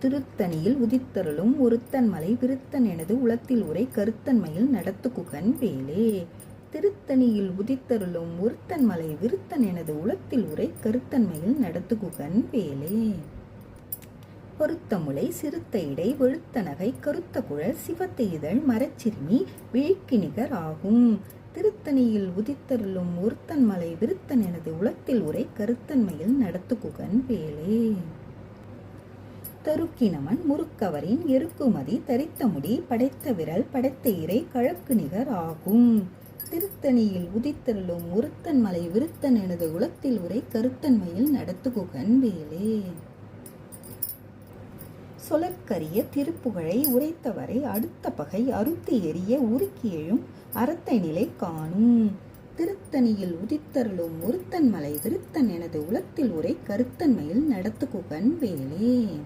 திருத்தணியில் உதித்தருளும் ஒருத்தன் மலை விருத்தன் எனது உளத்தில் உரை கருத்தன்மையில் நடத்துகுகன் வேலே. திருத்தணியில் உதித்தருளும் ஒருத்தன் மலை விருத்தன் எனது உளத்தில் உரை கருத்தன்மையில் நடத்துகுகன் வேலே. பொருத்தமுலை சிறுத்த இடை வெளுத்த நகை கருத்த குழல் சிவத்த இதழ் மரச்சிறுமி விழிக்கு நிகர் ஆகும். திருத்தணியில் உதித்தருளும் ஒருத்தன் மலை விருத்தன் எனது உளத்தில் உரை கருத்தன்மையில் நடத்துகுகன் வேலே. தருக்கினமன் முறுக்கவரின் எருக்குமதி தரித்த முடி படைத்த விரல் படைத்த இறை கழக்கு நிகர் ஆகும். திருத்தணியில் உதித்தருளும் ஒருத்தன் மலை விருத்தன் எனது உளத்தில் உரை கருத்தன்மையில் நடத்துகுகன் வேலே. சொலற்கரிய திருப்புகழை உரைத்தவரை அடுத்த பகை அறுத்து எரிய உருக்கி எழும் அறத்தை நிலை காணும். திருத்தணியில் உதித்தருளும் ஒருத்தன் மலை விருத்தன் எனது உளத்தில் உரை கருத்தன்மையில் நடத்துகுகன் வேலே.